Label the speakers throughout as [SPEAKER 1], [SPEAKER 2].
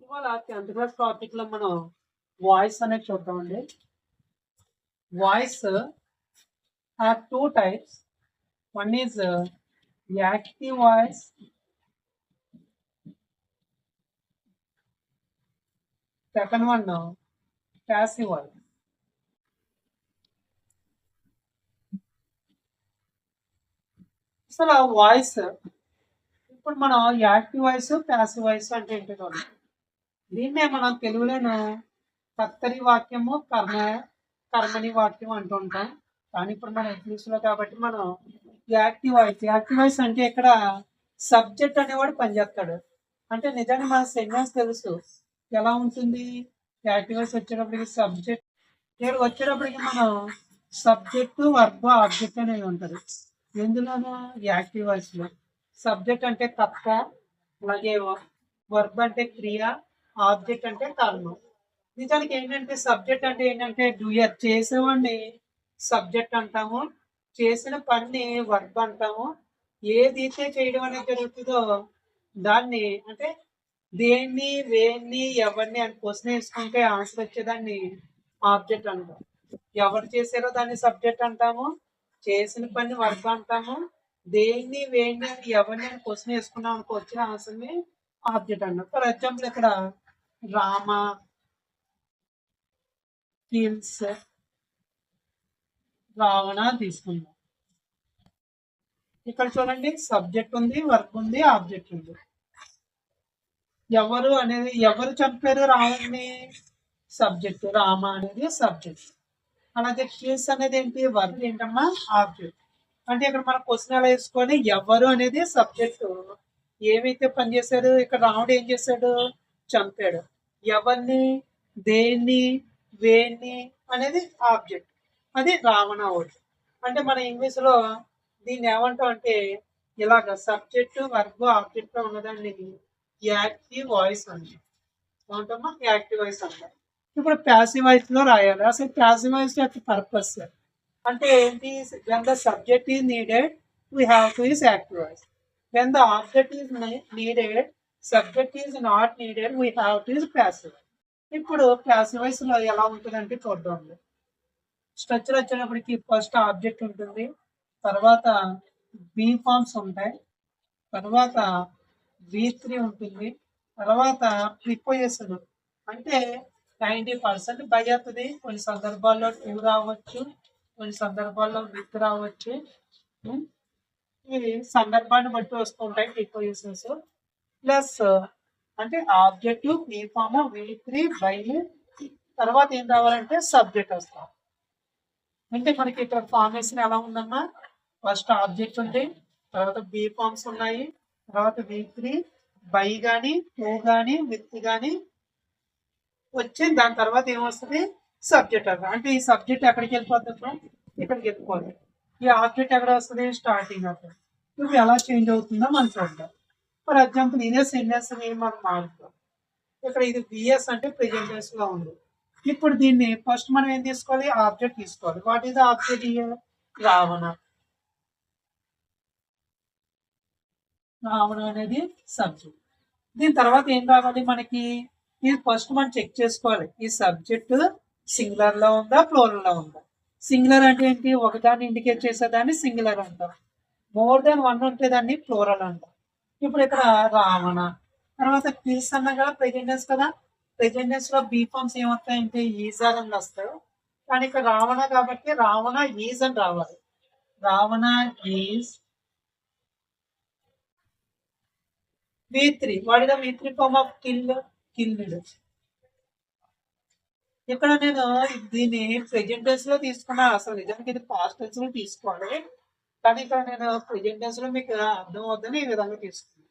[SPEAKER 1] ఇవాళ 10th class topic లో మనం వాయిస్ అనేది చూద్దామండి. Voice have two types. One is active voice, second one passive voice. అసలు వాయిస్ ఇప్పుడు మనం యాక్టివ్ వాయిస్, ప్యాసివ్ వాయిస్ అంటే ఏంటో చూద్దాం. దీన్నే మనం తెలుగులోను కర్తరి వాక్యము, కర్మని వాక్యం అంటూ ఉంటాం. కానీ ఇప్పుడు మనం ఇంగ్లీష్లో కాబట్టి మనం యాక్టివ్ వాయిస్ అంటే ఇక్కడ సబ్జెక్ట్ అనేవాడు పనిచేస్తాడు. అంటే నిజానికి మన సెంటెన్స్ తెలుసు ఎలా ఉంటుంది. యాక్టివ్ వాయిస్ వచ్చేటప్పటికి సబ్జెక్ట్, ఇక్కడ వచ్చేటప్పటికి మనం సబ్జెక్టు, వర్బ్, ఆబ్జెక్ట్ అనేది ఉంటుంది. ఎందులోనూ యాక్టివ్ వాయిస్లో సబ్జెక్ట్ అంటే కర్త, అలాగే వర్బ్ అంటే క్రియ, ఆబ్జెక్ట్ అంటే కర్మ. నిజానికి ఏంటంటే సబ్జెక్ట్ అంటే ఏంటంటే డూయర్, చేసేవాడిని సబ్జెక్ట్ అంటాము, చేసిన పని వర్బ్ అంటాము. ఏదైతే చేయడం అనేది జరుగుతుందో దాన్ని అంటే దేన్ని, వేన్ని, ఎవరిని అని క్వశ్చన్ వేసుకుంటే ఆన్సర్ వచ్చేదాన్ని ఆబ్జెక్ట్ అంటాం. ఎవరు చేశారో దాన్ని సబ్జెక్ట్ అంటాము, చేసిన పని వర్బ్ అంటాము. దేన్ని, వేన్ని అని ఎవరిని అని క్వశ్చన్ వేసుకున్నాం అనుకో వచ్చిన ఆన్సర్ని ఆబ్జెక్ట్ అంటాం. ఫర్ ఎగ్జాంపుల్ ఇక్కడ రామ కిల్స్ రావణ తీసుకుందాం. ఇక్కడ చూడండి సబ్జెక్ట్ ఉంది, వర్బ్ ఉంది, ఆబ్జెక్ట్ ఉంది. ఎవరు అనేది ఎవరు చంపారు రావణ్ణి, సబ్జెక్ట్. రామ అనేది సబ్జెక్ట్. అలాగే కిల్స్ అనేది ఏంటి, వర్బ్ ఏంటమ్మా, ఆబ్జెక్ట్. అంటే ఇక్కడ మనం క్వశ్చన్ ఎలా వేసుకొని ఎవరు అనేది సబ్జెక్ట్, ఏమైతే పని చేశాడు ఇక్కడ రాముడు ఏం చేశాడు, చంపాడు. ఎవరిని, దేన్ని, వేన్ని అనేది ఆబ్జెక్ట్. అది రావణ ఒకటి. అంటే మన ఇంగ్లీష్ లో దీన్ని ఏమంటాం అంటే ఇలాగ సబ్జెక్ట్, వర్బ్, ఆబ్జెక్ట్ లో ఉన్నదాన్ని యాక్టివ్ వాయిస్ అంటాం. ఏమంటామా, యాక్టివ్ వాయిస్ అంటాం. ఇప్పుడు ప్యాసివ్ వాయిస్ లో రాయాలి. అసలు ప్యాసివ్ వాయిస్ యొక్క పర్పస్ అంటే ఏంటి, when the subject is needed we have to use active voice. When the object is needed, subject is not needed, we have to use passive. ఇప్పుడు passive voice లో ఎలా ఉంటుందంటే చూద్దాం. స్ట్రక్చర్ వచ్చేటప్పటికి first object ఉంటుంది, తర్వాత బీ ఫార్మ్స్ ఉంటాయి, తర్వాత V3 ఉంటుంది, తర్వాత ప్రిపోజిషన్ అంటే 90% బై అవుతుంది. కొన్ని సందర్భాల్లో 2 రావచ్చు, కొన్ని సందర్భాల్లో విత్ రావచ్చు. ఇవి సందర్భాన్ని బట్టి వస్తూ ఉంటాయి ప్రిపోజిషన్స్. ప్లస్ అంటే object, be form, V3 by, తర్వాత ఏం రావాలంటే సబ్జెక్ట్ వస్తాం. అంటే మనకి ఇక్కడ ఫార్మేషన్ ఎలా ఉందమ్మా, ఫస్ట్ ఆబ్జెక్ట్ ఉంది, తర్వాత బీ ఫార్మ్స్ ఉన్నాయి, తర్వాత V3 బై కానీ, టూ కానీ, విత్ కానీ వచ్చి దాని తర్వాత ఏమొస్తుంది, సబ్జెక్ట్ అక్కడ. అంటే ఈ సబ్జెక్ట్ ఎక్కడికి వెళ్ళిపోతుంది, ఇక్కడికి వెళ్ళిపోతుంది. ఈ ఆబ్జెక్ట్ ఎక్కడ వస్తుంది, స్టార్టింగ్ అవుతుంది. ఇప్పుడు ఎలా చేంజ్ అవుతుందో మనం చూద్దాం. ఫర్ ఎగ్జాంపుల్ ఇదే సెంటెన్స్ మనం మారుతాం. ఇక్కడ ఇది విఎస్ అంటే ప్రెజెంట్ టెన్స్ లో ఉంది. ఇప్పుడు దీన్ని ఫస్ట్ మనం ఏం తీసుకోవాలి, ఆబ్జెక్ట్ తీసుకోవాలి. What is object, Ravana. Ravana అనేది సబ్జెక్ట్. దీని తర్వాత ఏం రావాలి మనకి, ఇది ఫస్ట్ మనం చెక్ చేసుకోవాలి ఈ సబ్జెక్ట్ సింగులర్ లో ఉందా, ప్లూరల్ లో ఉందా. సింగులర్ అంటే ఏంటి, ఒకదాన్ని ఇండికేట్ చేసేదాన్ని సింగులర్ అంటాం. మోర్ దెన్ వన్ ఉంటే దాన్ని ప్లూరల్ అంటాం. ఇప్పుడు ఇక్కడ రావణ, తర్వాత కిల్స్ అన్నా కదా ప్రెజెంట్ టెన్స్ కదా, ప్రెజెంట్ టెన్స్ లో బీ ఫార్మ్స్ ఏమవుతాయంటే ఈజ్ ఆర్ అని వస్తాయి. కానీ ఇక్కడ రావణ కాబట్టి రావణ ఈజ్ అని రావాలి. Ravana is V3. What is the V3 form of killed. ఇక్కడ నేను దీన్ని ప్రెజెంట్ టెన్స్ లో తీసుకున్నా, అసలు నిజానికి ఇది పాస్ట్ టెన్స్ లో తీసుకోవాలి. కానీ ఇక్కడ నేను ప్రెజెంట్ టెన్స్ లో మీకు అర్థం అవుతుందని ఈ విధంగా తీసుకున్నాను.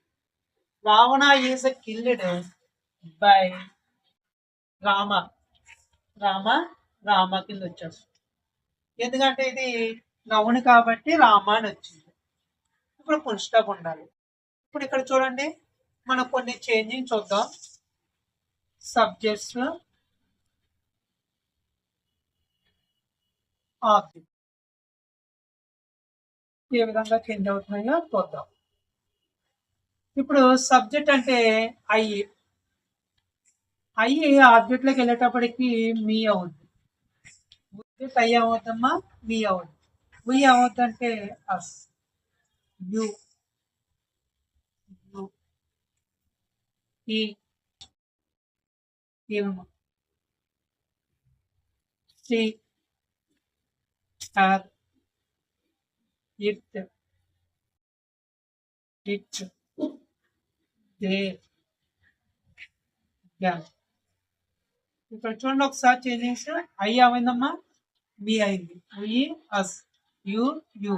[SPEAKER 1] Ravana is killed by Rama. Rama కింద వచ్చేస్తుంది. ఎందుకంటే ఇది నౌన్ కాబట్టి రామ అని వచ్చింది. ఇప్పుడు ఫుల్ స్టాప్ ఉండాలి. ఇప్పుడు ఇక్కడ చూడండి మనం కొన్ని చేంజింగ్ చూద్దాం. సబ్జెక్ట్స్, ఆబ్జెక్ట్ ఏ విధంగా చేంజ్ అవుతున్నాయో చూద్దాం. ఇప్పుడు సబ్జెక్ట్ అంటే ఐ, అయ్యి ఆబ్జెక్ట్ లోకి వెళ్ళేటప్పటికి మీ అవుద్ది. ఆబ్జెక్ట్ అయ్యి అవుద్దమ్మా, మీ అవుద్ది. వి అవుద్దంటే అస్. You, you, he, him, she, her, it, it, they, యా. ఇక్కడ చూడండి ఒకసారి చేంజ్ అయ్యి అయిందమ్మా, మీ అయింది. We us, you you,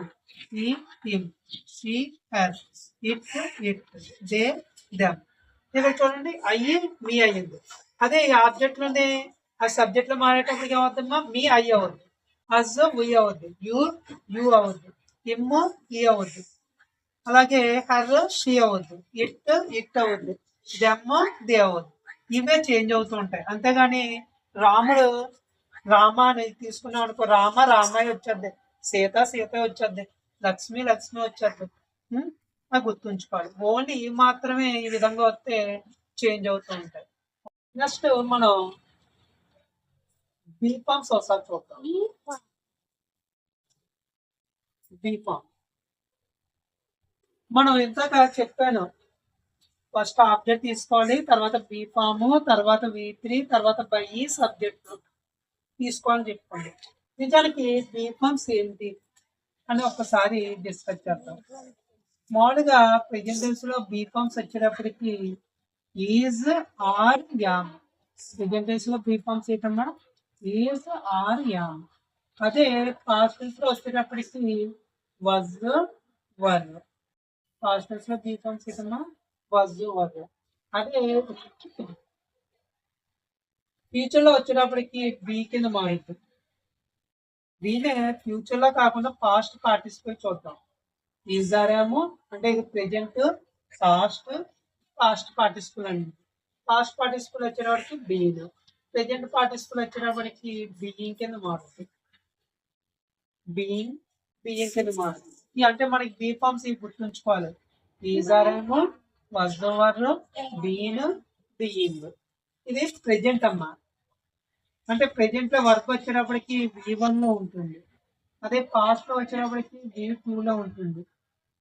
[SPEAKER 1] he him, she her, it it, they them. ఇక్కడ చూడండి అయ్యి మీ అయ్యింది. అదే ఈ ఆబ్జెక్ట్ లోనే ఆ సబ్జెక్ట్ లో మారేటప్పటికి ఏమవుతుందమ్మా, మీ అయ్యి అవుద్ది. అస్ వి అవుద్ది, యు యు అవుద్ది, హిమ్ ఈ అవుద్ది, అలాగే హర్ షీ అవుద్ది, ఇట్ ఇట్ అవుద్ది, దెమ్ దే అవుద్ది. ఇవే చేంజ్ అవుతూ ఉంటాయి. అంతేగాని రాముడు రామ అని తీసుకున్నాం అనుకో, రామ రామయ్య వచ్చేద్ది, సీత సీత వచ్చేద్ది, లక్ష్మి లక్ష్మి వచ్చేద్ది. అది గుర్తుంచుకోవాలి. ఓన్లీ ఇవి మాత్రమే ఈ విధంగా వస్తే చేంజ్ అవుతూ ఉంటాయి. నెక్స్ట్ మనం బీఫామ్స్ ఒకసారి చూద్దాం. బీఫామ్ మనం ఇంతక చెప్పాను, ఫస్ట్ ఆబ్జెక్ట్ తీసుకోవాలి, తర్వాత బీఫామ్, తర్వాత V3, తర్వాత బై సబ్జెక్ట్ తీసుకోవాలని చెప్పుకోండి. నిజానికి బీఫామ్స్ ఏంటి అని ఒకసారి డిస్కస్ చేద్దాం. మామూలుగా ప్రెజెంటెన్స్ లో బీఫామ్స్ వచ్చేటప్పటికి ఈజ్ ఆర్ యామ్. ప్రెజెంటెన్స్ లో బీఫామ్స్ ఏంటమ్మా, ఈజ్ ఆర్ యామ్. అదే పాస్ట్ టెన్స్ లో వచ్చేటప్పటికి వజ్ వర్. పాస్ట్ టెన్స్ లో బీఫామ్స్ ఏంటమ్మా, వజ్ వర్. అదే ఫ్యూచర్ లో వచ్చేటప్పటికి బి కింద మారుతుంది. దీనే ఫ్యూచర్ లో కాకుండా పాస్ట్ పార్టిసిపేట్ చూద్దాం. ఈజారేమో అంటే ఇది ప్రెజెంట్, పాస్ట్, పాస్ట్ పార్టిసిపల్ అండి. పాస్ట్ పార్టిసిపల్ వచ్చేటప్పటికి బీన్, ప్రెజెంట్ పార్టిసిపల్ వచ్చేటప్పటికి బీయింగ్ కింద మారుతుంది. బీయింగ్ బీయింగ్ కింద మారుతుంది. అంటే మనకి బీ ఫార్మ్స్ ఇవి గుర్తుంచుకోవాలి. ఈజారేమో, వాజ్ ఓవర్, బీన్, బీయింగ్. ఇది ప్రెజెంట్ అమ్మా. అంటే ప్రెజెంట్ లో వర్క్ వచ్చేటప్పటికి V1 లో ఉంటుంది. అదే పాస్ట్ లో వచ్చేటప్పటికి V2 లో ఉంటుంది.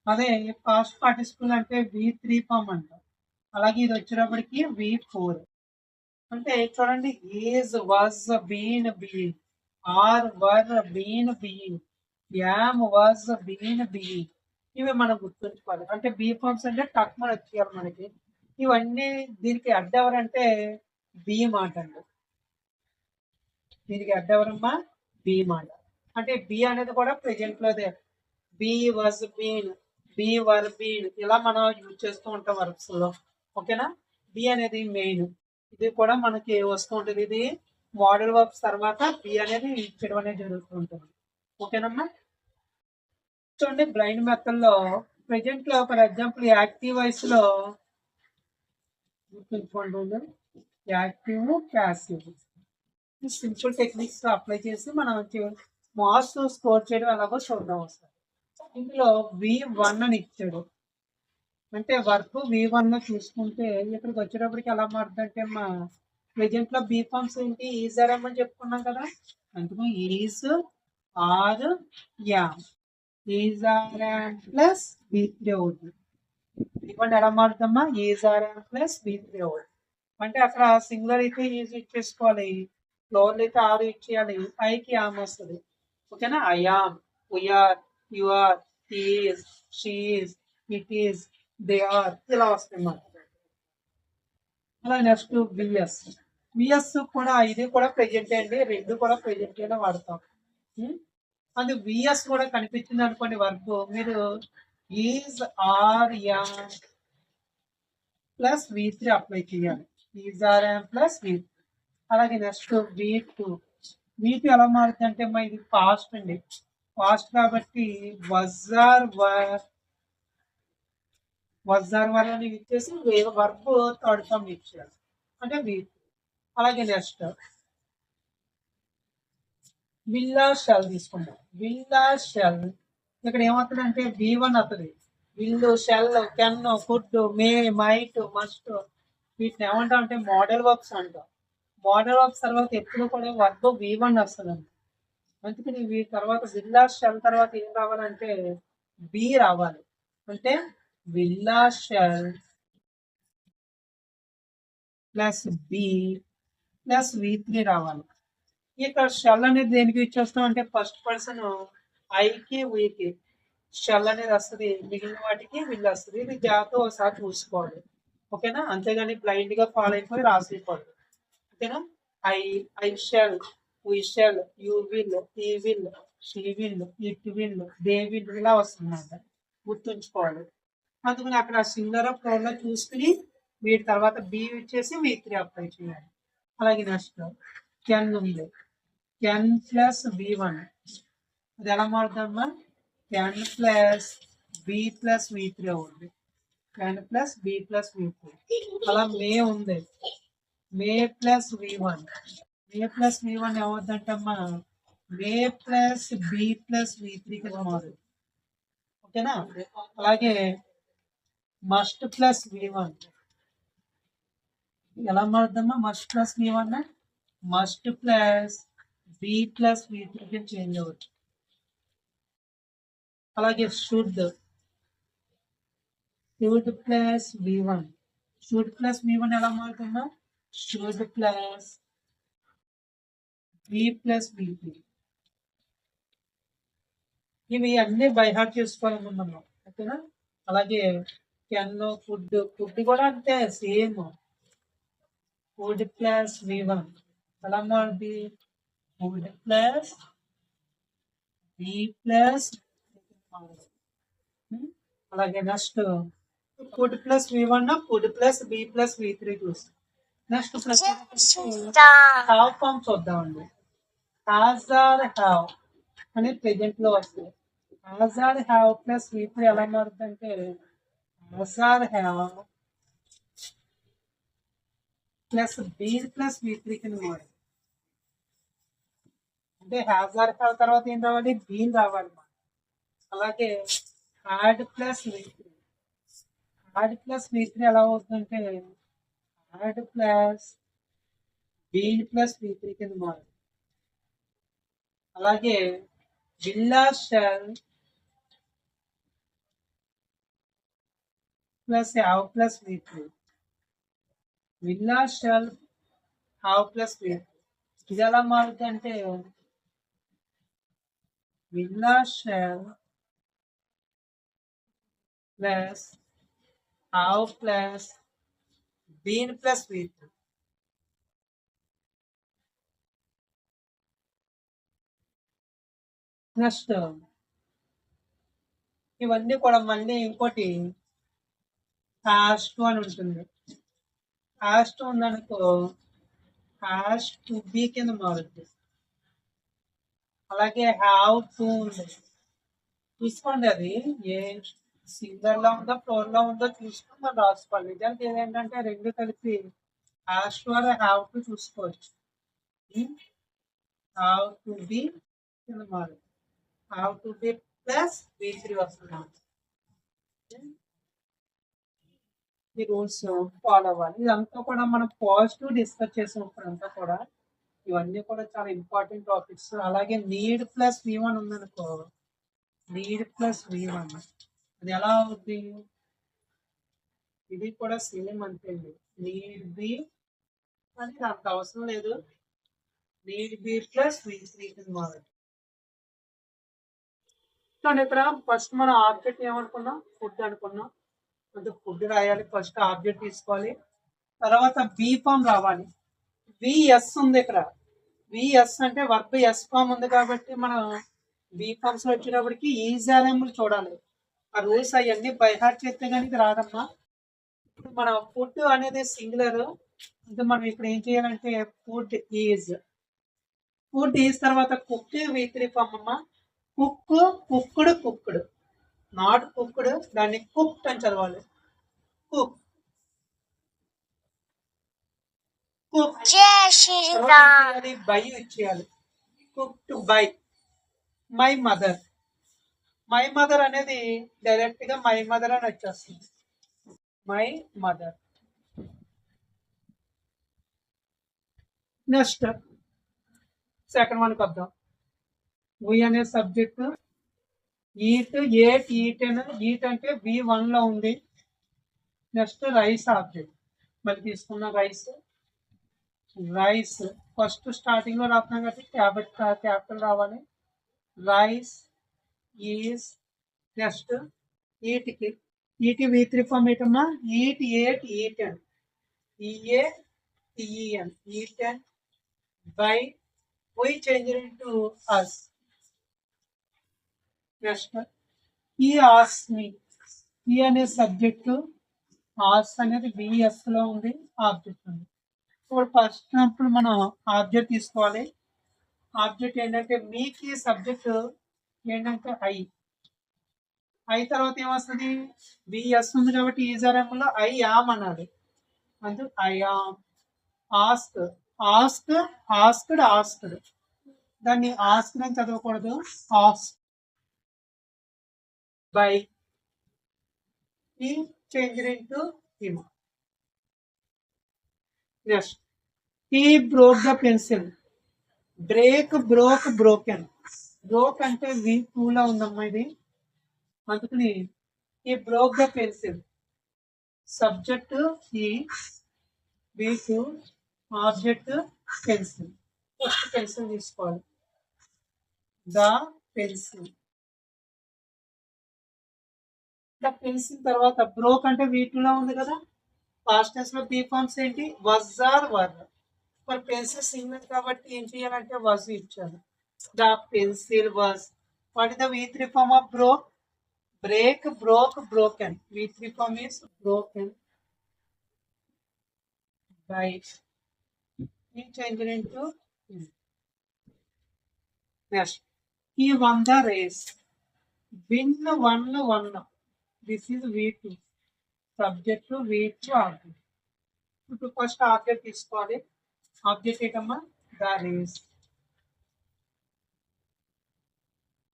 [SPEAKER 1] అదే పాస్ట్ పార్టిసిపల్ అంటే V3 ఫామ్ అంట. అలాగే ఇది వచ్చేటప్పటికి V4. అంటే చూడండి, is, was, been, being, are, were, been, being, am, was, been, being. ఇవి మనం గుర్తుంచుకోవాలి. అంటే బీ ఫార్మ్స్ అంటే టక్మన్ వచ్చేయాలి మనకి. ఇవన్నీ దీనికి అడ్డెవరంటే బీ మాట అండి. దీనికి అడ్డెవరమ్మా, బీ మాట. అంటే బి అనేది కూడా ప్రెజెంట్ లోదే. Be was been, be were been, ఇలా మనం యూజ్ చేస్తూ ఉంటాం వర్క్స్ లో. ఓకేనా. బి అనేది మెయిన్, ఇది కూడా మనకి వస్తూ ఉంటుంది. ఇది మోడల్ వర్క్స్ తర్వాత బి అనేది ఇచ్చడం అనేది జరుగుతూ ఉంటుంది. ఓకేనమ్మా. చూడండి బ్లైండ్ మెథడ్ లో ప్రెజెంట్ లో ఫర్ ఎగ్జాంపుల్ యాక్టివ్ వాయిస్ లో గుర్తుంచుకోండి, active, passive, simple techniques apply చేసి మనం మార్క్స్ స్కోర్ చేయడం ఎలాగో చూద్దాం వస్తుంది. ఇందులో V1 అని ఇచ్చాడు. అంటే వర్క్ V1 లో చూసుకుంటే ఇక్కడికి వచ్చేటప్పటికి ఎలా మారుతుందంటే మా ప్రెజెంట్ లో బీ ఫార్మ్స్ ఏంటి, ఈజ్ ఆర్ అని చెప్పుకున్నాం కదా. అందుకు is are am, is are am plus V3 అవుతుంది. V1 ఎలా మారుతుందమ్మా, is are am plus V3 అవుతుంది. అంటే అక్కడ సింగులర్ అయితే ఈజ్ ఇచ్చేసుకోవాలి, ఫ్లోర్ అయితే ఆర్ ఇచ్చేయాలి, ఐకి యామ్ వస్తుంది. ఓకేనా. I am, we are, you are, he is, she is, it is, they are, ఇలా వస్తాయి మనకి. అలా నెక్స్ట్ విఎస్. విఎస్ కూడా ఇది కూడా ప్రెజెంట్ అండి, రెండు కూడా ప్రెజెంట్ అయినా వాడతాం. అది విఎస్ కూడా కనిపించింది అనుకోండి వర్క్, మీరు is are am plus V3 apply చేయాలి. Is are am plus V3. అలాగే నెక్స్ట్ V2. V2 ఎలా మారుతుంది అంటే మా ఇది పాస్ట్ అండి. పాస్ట్ కాబట్టి వజార్ వర్ అని ఇచ్చేసి వర్బ్ థర్డ్ ఫామ్ ఇచ్చారు అంటే V2. అలాగే నెక్స్ట్ విల్లా షెల్ తీసుకుంటాం. విల్లా షెల్ ఇక్కడ ఏమవుతుందంటే V1 అవుతుంది. Will, shall, can, could, may, might, must, వీటిని ఏమంటాం అంటే మోడల్ వర్క్స్ అంటాం. మోడల్ ఆఫ్ తర్వాత ఎప్పుడు కూడా వర్బ్ V1 వస్తుందండి. అందుకని వీ తర్వాత విల్లా షెల్ తర్వాత ఏం రావాలంటే బి రావాలి. అంటే will or shall plus be plus V3 రావాలి. ఇక్కడ షెల్ అనేది దేనికి ఇచ్చేస్తాం అంటే ఫస్ట్ పర్సన్ ఐకి వీకి షెల్ అనేది వస్తుంది, మిగిలిన వాటికి విల్ వస్తుంది. ఇది జాగ్రత్త ఒకసారి చూసుకోవాలి. ఓకేనా? అంతేగాని బ్లైండ్ గా ఫాలో అయిపోయి రాసిపోదు. ఓకేనా? I shall, we shall, you will, he will, she will, it will, they will ఇలా వస్తుందన్నమాట. గుర్తుంచుకోవాలి. అందుకని అక్కడ సింగులర్ ప్లూరల్ చూసుకుని వీటి తర్వాత బి ఇచ్చేసి V3 అప్లై చేయాలి. అలాగే నెక్స్ట్ కెన్ ఉంది. కెన్ ప్లస్ V1 అది ఎలా మారుతుందమ్మా? Can plus be plus V3 అవుతుంది. Can plus be plus V3. అలా మే ఉంది. May plus V1. May plus V1 ఏమవుతుందంటమ్మా? May plus be plus V3 కింద మారుతుంది. ఓకేనా? అలాగే మస్ట్ ప్లస్ V1 ఎలా మారుతుందమ్మా? Must plus V1 must plus be plus V3 కి చేంజ్ అవ్వచ్చు. అలాగే should plus V1. Should plus V1 ఎలా మారుతుందా? Should plus be plus V3. ఇవి అన్ని బై హార్ట్ చేసుకోవాలనుకున్నాము. ఓకేనా? అలాగే కెన్ ఫుడ్ కూడా అంతే సేమ్. ఫుడ్ ప్లస్ V1 ఎలా మారుతుంది? Would plus be plus. అలాగే next would plus V1 would plus be plus V3 చూస్తాం. నెక్స్ట్ హ్యావ్ ఫామ్ చూద్దామండి. హ్యాజ్ ఆర్ హ్యావ్ అని ప్రెజెంట్ లో వస్తుంది. Has or have plus V3 ఎలా మారుతుందంటే has or have plus be plus V3 కింద మారుతుంది. అంటే హ్యాజ్ ఆర్ హ్యావ్ తర్వాత ఏం రావాలి? బీన్ రావాలి. అలాగే had plus V3. Had plus V3 ఎలా అవుతుందంటే had plus been plus V3 కింద మారుతుంది. అలాగే will or shall plus have plus V3. Will or shall have plus V3 ఇది ఎలా మారుతుంది అంటే will or shall plus have plus been plus V3. Next ఇవన్నీ కూడా మళ్ళీ ఇంకోటి హ్యాష్ టు అని ఉంటుంది. హ్యాష్ టు ఉందనుకో హ్యాష్ టు బి కింద మారుతుంది. అలాగే హ్యావ్ టు ఉంది. చూసుకోండి అది ఏ సింగర్ లో ఉందో ఫ్లోర్ లో ఉందో చూసుకొని మనం రాసుకోవాలి. నిజానికి ఏంటంటే రెండు కలిపి has to or have to చూసుకోవచ్చు. హ్యావ్ టు బి కింద మారుతుంది. Have to B plus V3 వస్తుంది. ఈ రూల్స్ ఫాలో అవ్వాలి. ఇదంతా కూడా మనం పాజిటివ్ డిస్కస్ చేసినప్పుడు అంతా కూడా ఇవన్నీ కూడా చాలా ఇంపార్టెంట్ టాపిక్స్. అలాగే నీడ్ ప్లస్ V1 ఉందనుకో నీడ్ ప్లస్ V1 అది ఎలా అవుతుంది? ఇది కూడా సేమ్ అంతే అండి. నీడ్ బి అది అంత అవసరం లేదు. నీడ్ బి ప్లస్ V3 కింద మారుతుంది. చూడండి ఇక్కడ ఫస్ట్ మనం ఆబ్జెక్ట్ ఏమనుకున్నాం? ఫుడ్ అనుకున్నాం. అంటే ఫుడ్ రాయాలి. ఫస్ట్ ఆబ్జెక్ట్ తీసుకోవాలి. తర్వాత బి ఫామ్ రావాలి. విఎస్ ఉంది ఇక్కడ. విఎస్ అంటే వర్బ్ ఎస్ ఫామ్ ఉంది కాబట్టి మనం బి ఫామ్స్ వచ్చేటప్పటికి ఈజాలెంబుల్ చూడాలి. ఆ రూల్స్ అవన్నీ బై హార్ట్ చేస్తే కానీ ఇది రాదమ్మా. ఇప్పుడు మన ఫుడ్ అనేది సింగులర్. అంటే మనం ఇప్పుడు ఏం చేయాలంటే ఫుడ్ ఈజ్ తర్వాత కుక్ V3 ఫామ్ అమ్మా. కుక్ కుక్డ్ నాట్ కుక్డ్ దాన్ని కుక్డ్ అని చదవాలి. కుక్ బై ఇచ్చేయాలి. Cooked by my mother. My mother అనేది డైరెక్ట్ గా మై మదర్ అని వచ్చేస్తుంది. My mother. నెక్స్ట్ సెకండ్ వన్కి వద్దాం. వి అనే subject, eat, ate, eaten. Eat అంటే V1 లో ఉంది. Next rice object. మళ్ళీ తీసుకున్న రైస్. రైస్ ఫస్ట్ స్టార్టింగ్ లో రాస్తున్నాం కాబట్టి క్యాపిటల్ రావాలి. Rice is. నెక్స్ట్ ఈట్కి, ఈట్ V3 ఫామ్ ఏంటమ్మా? Eat, ate, eaten. E A T E N, eaten by. we change it into us. Next, he asked me. he అనే subject, ఆస్ అనేది బిఎస్ లో ఉంది, ఆబ్జెక్ట్ ఉంది. ఇప్పుడు ఫస్ట్ మనం ఆబ్జెక్ట్ తీసుకోవాలి. ఆబ్జెక్ట్ ఏంటంటే మీకి సబ్జెక్ట్ ఏంటంటే ఐ తర్వాత ఏమొస్తుంది? బిఎస్ ఉంది కాబట్టి ఈజారంలో ఐ యామ్ అనాలి. అందుకు I am. Ask, ask, asked, asked. దాన్ని ఆస్క్ అని చదవకూడదు, ask by. he changed into him. Next, he broke the pencil. Break, broke, broken. Broke అంటే V2 లో ఉందమ్మా ఇది, అందుకని ఈ బ్రోక్ ద పెన్సిల్. సబ్జెక్ట్ ఈ, V2, object pencil. First pencil తీసుకోవాలి. The pencil. ద పెన్సిల్ తర్వాత బ్రోక్ అంటే V2 లో ఉంది కదా, పాస్ట్ టెన్స్ లో బీ ఫార్మ్స్ ఏంటి? Was or were. మరి పెన్సిల్ సింగిల్ కాబట్టి ఏం చేయాలంటే వజ్ ఇచ్చాను. The pencil was. What is the V3 form of broke? Break, broke, broken. V3 form is broken by. he changed into him. Next, he won the race. win, won. This is V2. Subject to V2 object. ఇప్పుడు first object తీసుకోవాలి. Object ఏంటమ్మా? The race.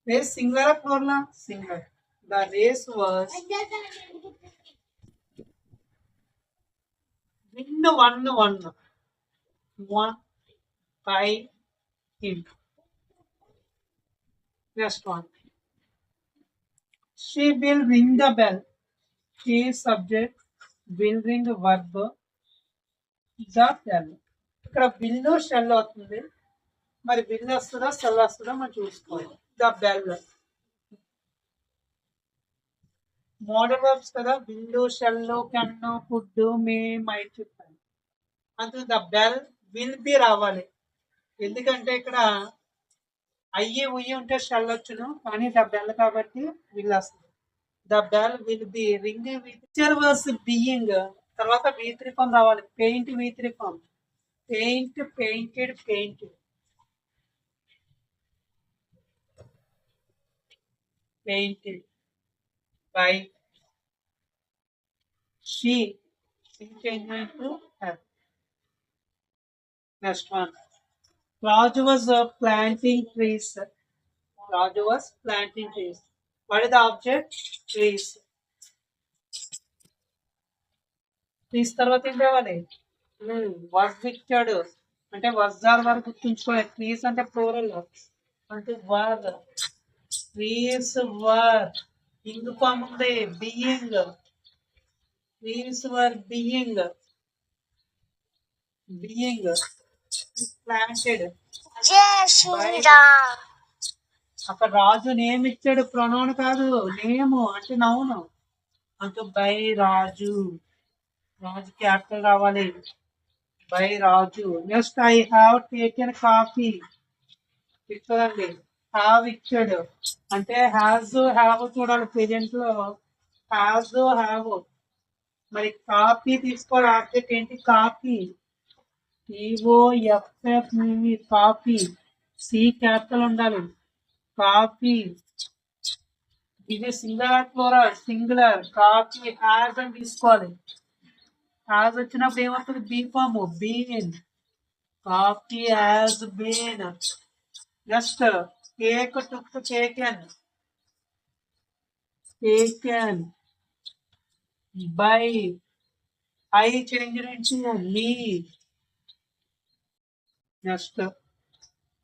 [SPEAKER 1] Race singular plural? Singular. The race was win, won by him. Next one, she will ring the bell. she is subject, will ring verb, the bell. ఇక్కడ will shall అవుతుంది. మరి will వస్తుందా shall వస్తుందా మనం చూసుకోవాలి. The bell. Modal verbs కదా, will, shall, can, could, may, might చెప్పాను. అందులో ద బెల్ విల్ బి రావాలి. ఎందుకంటే ఇక్కడ అయ్యి ఉయ్యి ఉంటే షెల్ వచ్చును, కానీ ద బెల్ కాబట్టి విల్ వస్తుంది. The bell will be ring. Picture was being తర్వాత V3 ఫామ్ రావాలి. Paint V3 form. Paint, painted, painted. painted by. she changed into her. Next one, Raju was planting trees. Raju was planting trees. What is the object? Trees. Trees తర్వాత ఏం రావాలి? was ఇచ్చాడు అంటే was or were గుర్తుంచుకోవాలి. Trees అంటే plural అంటే were. Trees were. Ing form ఉంది, being. Trees were being planted. అక్కడ రాజు నేమ్ ఇచ్చాడు, ప్రొనౌన్ కాదు, నేమ్ అంటే నౌన్. అంటే బై రాజు. రాజు క్యాపిటల్ రావాలి. By Raju. Next, I have taken coffee. చూడండి, హ్యావ్ ఇచ్చాడు అంటే హ్యాజ్, హ్యావ్ చూడాలి. ప్రెజెంట్ లో హ్యాజ్, హ్యావ్. మరి కాఫీ తీసుకోవాలి. ఆబ్జెక్ట్ ఏంటి? Coffee. TOFF coffee. C capital ఉండాలి. కాఫీ. ఇది singular plural? Singular. Coffee has అని తీసుకోవాలి. హ్యాజ్ వచ్చినప్పుడు ఏమవుతుంది? Be form, been. Coffee has been. Next, take, took, taken. Taken by. I change into me. Next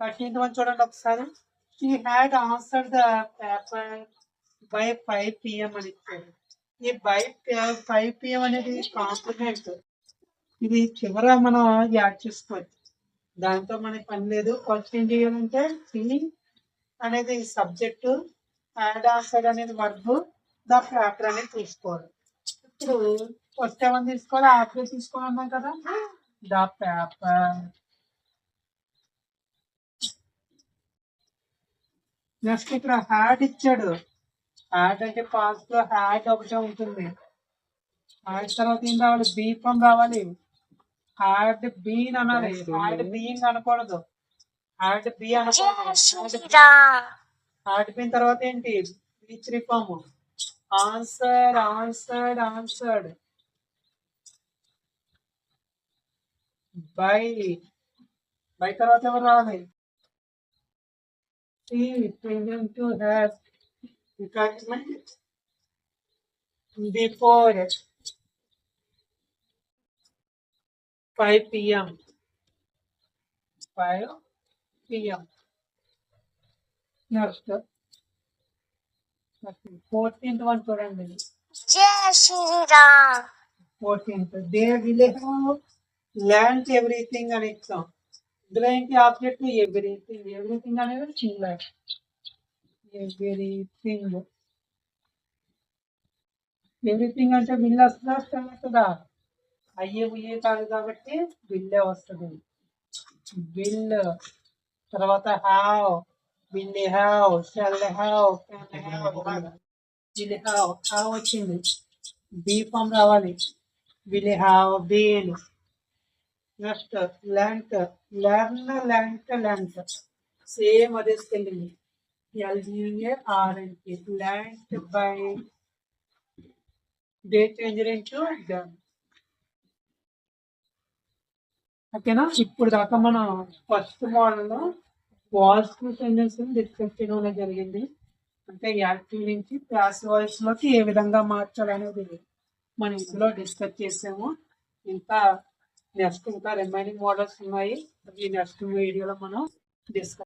[SPEAKER 1] 13th one చూడండి ఒకసారి. She had answered the paper by 5 PM అని ఇచ్చారు. ఈ by 5 PM అనేది కాంప్లిమెంట్. ఇది చివర మనం యాడ్ చేసుకోవచ్చు. దాంతో మనకి పని లేదు. ఫస్ట్ ఏం చేయాలంటే సి అనేది సబ్జెక్టు, యాడ్ ఆన్సర్డ్ అనేది వర్బ్, ద పేపర్ అనేది తీసుకోవాలి. ఇప్పుడు ఫస్ట్ ఏమని తీసుకోవాలి? ఆబ్జెక్ట్ తీసుకోవాలన్నాం కదా, ద పేపర్. నెక్స్ట్ ఇక్కడ హ్యాడ్ ఇచ్చాడు. హ్యాడ్ అంటే పాస్ట్ లో హ్యాడ్ ఒకటే ఉంటుంది. హ్యాడ్ తర్వాత ఏం రావాలి? బీ ఫామ్ రావాలి. హ్యాడ్ బీన్ అనాలి. హ్యాడ్ బీయింగ్ అనకూడదు. హ్యాడ్ బీ అనకూడదు. హ్యాడ్ బీన్ తర్వాత ఏంటి? బీచ్ రిఫామ్. Answer answered answered by. By తర్వాత ఎవరు రావాలి? Pretend to have attachment before 5 PM. 5 PM. Next. 14th one చూడండి.
[SPEAKER 2] జై Sriram.
[SPEAKER 1] 14th. They will have learnt everything అని ఇచ్చాం. ఇందులో ఏంటి? Object everything. ఎవ్రీథింగ్ అనేది సింగులర్. ఎవ్రీథింగ్. ఎవ్రీథింగ్ అంటే విల్ వస్తుందా? అయ్యే ఉయ్యే కాదు కాబట్టి విల్లే వస్తుంది. విల్ తర్వాత have, will have, shall have, can have, will have. Have వచ్చింది. బీ ఫామ్ రావాలి. Will have been. Next learnt. Learn, learnt, learnt. Same అదే spelling. LEARNT. Learnt by they change into done. ఓకేనా? ఇప్పుడు దాకా మనం ఫస్ట్ మోడల్లో positive sentence discuss చేయడం జరిగింది. అంటే యాక్టివ్ నుంచి ప్యాసివ్ వాయిస్ లోకి ఏ విధంగా మార్చాలనేది మనం ఇందులో డిస్కస్ చేసాము. ఇంకా నెక్స్ట్ ఇంకా రిమైనింగ్ మోడల్స్ ఉన్నాయి. ఈ నెక్స్ట్ వీడియోలో మనం డిస్కస్